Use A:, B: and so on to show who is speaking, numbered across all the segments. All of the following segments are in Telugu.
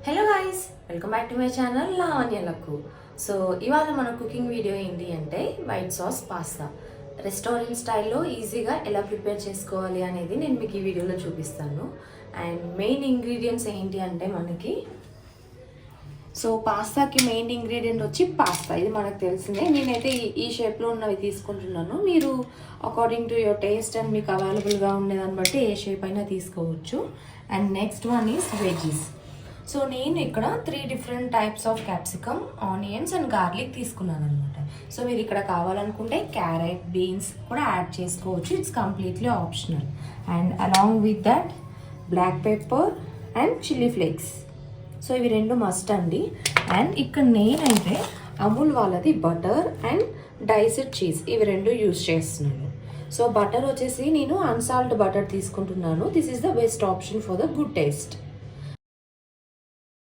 A: Hello guys, welcome back to my channel లావణ్యలకు. సో ఇవాళ మన కుకింగ్ వీడియో ఏంటి అంటే వైట్ సాస్ పాస్తా రెస్టారెంట్ స్టైల్లో ఈజీగా ఎలా ప్రిపేర్ చేసుకోవాలి అనేది నేను మీకు ఈ వీడియోలో చూపిస్తాను. అండ్ మెయిన్ ఇంగ్రీడియంట్స్ ఏంటి అంటే మనకి పాస్తాకి మెయిన్ ఇంగ్రీడియంట్ వచ్చి పాస్తా. ఇది మనకు తెలిసిందే. నేనైతే ఈ షేప్లో ఉన్నవి తీసుకుంటున్నాను. మీరు according to your taste and మీకు అవైలబుల్గా ఉండేదాన్ని బట్టి ఏ షేప్ అయినా తీసుకోవచ్చు. And next one is veggies. So నేను ఇక్కడ 3 different types of capsicum, onions and garlic తీసుకున్నాను అనమాట. సో మీరు ఇక్కడ కావాలనుకుంటే క్యారెట్, బీన్స్ కూడా యాడ్ చేసుకోవచ్చు. It's completely optional. And along with that black pepper and chilli flakes. So ఇవి రెండు మస్ట్ అండి. అండ్ ఇక్కడ నేనైతే అమూల్ వాళ్ళది బటర్ అండ్ డైస్డ్ చీజ్ ఇవి రెండు యూజ్ చేస్తున్నాను. సో బటర్ వచ్చేసి నేను అన్సాల్ట్ బటర్ తీసుకుంటున్నాను. This is the best option for the good taste.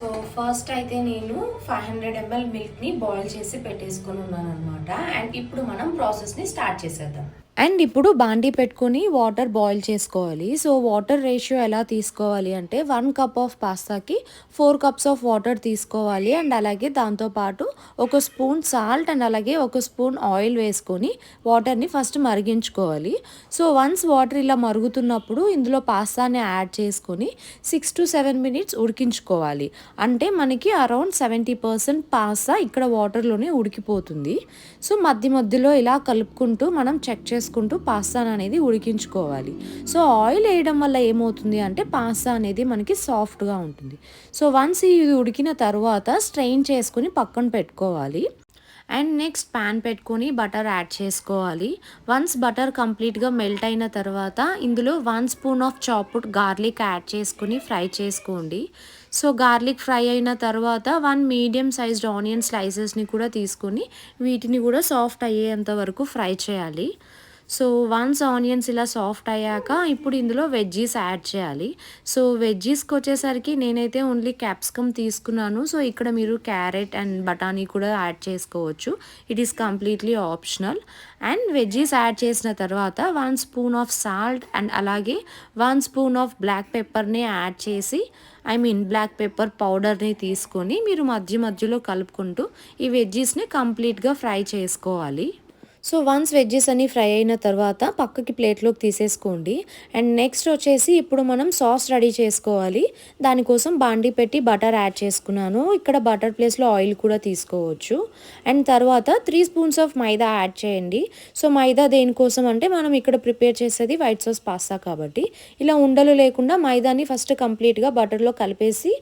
A: So first అయితే నేను 500 ml మిల్క్ని బాయిల్ చేసి పెట్టేసుకొని ఉన్నాను అనమాట. అండ్ ఇప్పుడు మనం ప్రాసెస్ని స్టార్ట్ చేసేద్దాం. అండ్ ఇప్పుడు బాండీ పెట్టుకొని వాటర్ బాయిల్ చేసుకోవాలి. సో వాటర్ రేషియో ఎలా తీసుకోవాలి అంటే 1 కప్ ఆఫ్ పాస్తాకి 4 కప్స్ ఆఫ్ వాటర్ తీసుకోవాలి. అండ్ అలాగే దాంతోపాటు 1 స్పూన్ సాల్ట్ అండ్ అలాగే 1 స్పూన్ ఆయిల్ వేసుకొని వాటర్ని ఫస్ట్ మరిగించుకోవాలి. సో వన్స్ వాటర్ ఇలా మరుగుతున్నప్పుడు ఇందులో పాస్తాని యాడ్ చేసుకొని 6 to 7 మినిట్స్ ఉడికించుకోవాలి. అంటే మనకి అరౌండ్ 70% పాస్తా ఇక్కడ వాటర్లోనే ఉడికిపోతుంది. సో మధ్యలో ఇలా కలుపుకుంటూ మనం చెక్ చేసుకుంటూ పాస్తా అనేది ఉడికించుకోవాలి. సో ఆయిల్ వేయడం వల్ల ఏమవుతుంది అంటే పాస్తా అనేది మనకి సాఫ్ట్గా ఉంటుంది. సో వన్స్ ఇది ఉడికిన తర్వాత స్ట్రెయిన్ చేసుకుని పక్కన పెట్టుకోవాలి. అండ్ నెక్స్ట్ ప్యాన్ పెట్టుకొని బటర్ యాడ్ చేసుకోవాలి. వన్స్ బటర్ కంప్లీట్గా మెల్ట్ అయిన తర్వాత ఇందులో 1 spoon of chopped garlic add చేసుకుని ఫ్రై చేసుకోండి. సో గార్లిక్ ఫ్రై అయిన తర్వాత 1 మీడియం సైజ్డ్ ఆనియన్ స్లైసెస్ని కూడా తీసుకొని వీటిని కూడా సాఫ్ట్ అయ్యేంత వరకు ఫ్రై చేయాలి. సో వన్స్ ఆనియన్స్ ఇలా సాఫ్ట్ అయ్యాక ఇప్పుడు ఇందులో వెజ్జీస్ యాడ్ చేయాలి. సో వెజ్జీస్కి వచ్చేసరికి నేనైతే ఓన్లీ క్యాప్సికమ్ తీసుకున్నాను. సో ఇక్కడ మీరు క్యారెట్ అండ్ బఠానీ కూడా యాడ్ చేసుకోవచ్చు. It is completely optional. And veggies add చేసిన తర్వాత 1 స్పూన్ ఆఫ్ సాల్ట్ అండ్ అలాగే 1 స్పూన్ ఆఫ్ బ్లాక్ పెప్పర్ని యాడ్ చేసి బ్లాక్ పెప్పర్ పౌడర్ని తీసుకొని మీరు మధ్యలో కలుపుకుంటూ ఈ వెజ్జీస్ని కంప్లీట్గా ఫ్రై చేసుకోవాలి. సో వన్స్ వెజ్జెస్ అన్నీ ఫ్రై అయిన తర్వాత పక్కకి ప్లేట్లోకి తీసేసుకోండి. అండ్ నెక్స్ట్ వచ్చేసి ఇప్పుడు మనం సాస్ రెడీ చేసుకోవాలి. దానికోసం బాండీ పెట్టి బటర్ యాడ్ చేసుకున్నాను. ఇక్కడ బటర్ ప్లేస్లో ఆయిల్ కూడా తీసుకోవచ్చు. అండ్ తర్వాత 3 స్పూన్స్ ఆఫ్ మైదా యాడ్ చేయండి. సో మైదా దేనికోసం అంటే మనం ఇక్కడ ప్రిపేర్ చేసేది వైట్ సాస్ పాస్తా కాబట్టి ఇలా ఉండలు లేకుండా మైదాని ఫస్ట్ కంప్లీట్గా బటర్లో కలిపేసి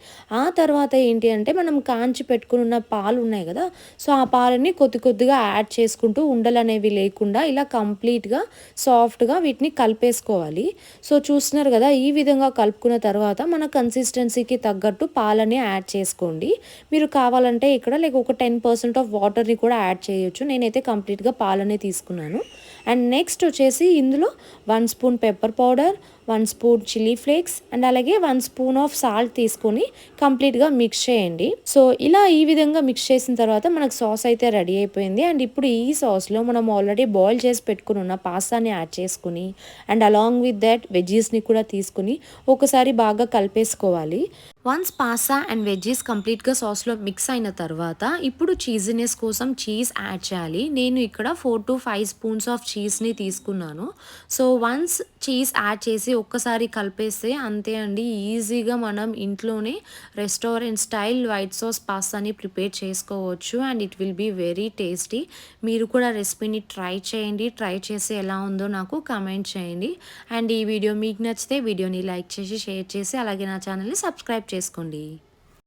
A: ఆ తర్వాత ఏంటి అంటే మనం కాంచి పెట్టుకుని ఉన్న పాలు ఉన్నాయి కదా, సో ఆ పాలని కొద్దిగా యాడ్ చేసుకుంటూ ఉండలు అనేవి లేకుండా ఇలా కంప్లీట్గా సాఫ్ట్గా వీటిని కలిపేసుకోవాలి. సో చూస్తున్నారు కదా, ఈ విధంగా కలుపుకున్న తర్వాత మన కన్సిస్టెన్సీకి తగ్గట్టు పాలని యాడ్ చేసుకోండి. మీరు కావాలంటే ఇక్కడ ఒక 10% ఆఫ్ వాటర్ని కూడా యాడ్ చేయొచ్చు. నేనైతే కంప్లీట్గా పాలనే తీసుకున్నాను. అండ్ నెక్స్ట్ వచ్చేసి ఇందులో 1 spoon pepper powder, 1 spoon chilli flakes and అలాగే 1 స్పూన్ ఆఫ్ సాల్ట్ తీసుకొని కంప్లీట్గా మిక్స్ చేయండి. సో ఇలా ఈ విధంగా మిక్స్ చేసిన తర్వాత మనకు సాస్ అయితే రెడీ అయిపోయింది. అండ్ ఇప్పుడు ఈ సాస్లో మనం ఆల్రెడీ బాయిల్ చేసి పెట్టుకుని ఉన్న పాస్తాని యాడ్ చేసుకుని అండ్ అలాంగ్ విత్ దట్ వెజ్జీస్ని కూడా తీసుకుని ఒకసారి బాగా కలిపేసుకోవాలి. వన్స్ పాస్తా అండ్ వెజ్జీస్ కంప్లీట్గా సాస్లో మిక్స్ అయిన తర్వాత ఇప్పుడు చీజీనెస్ కోసం చీజ్ యాడ్ చేయాలి. నేను ఇక్కడ 4 to 5 స్పూన్స్ ఆఫ్ చీజ్ని తీసుకున్నాను. సో వన్స్ చీజ్ యాడ్ చేసి ఒక్కసారి కలిపేస్తే అంతే అండి, ఈజీగా మనం ఇంట్లోనే రెస్టారెంట్ స్టైల్ వైట్ సాస్ పాస్తాని ప్రిపేర్ చేసుకోవచ్చు. And it will be very tasty. మీరు కూడా రెసిపీని ట్రై చేయండి. ట్రై చేసి ఎలా ఉందో నాకు కామెంట్ చేయండి. అండ్ ఈ వీడియో మీకు నచ్చితే వీడియోని లైక్ చేసి షేర్ చేసి అలాగే నా ఛానల్ని సబ్స్క్రైబ్ చేసుకోండి.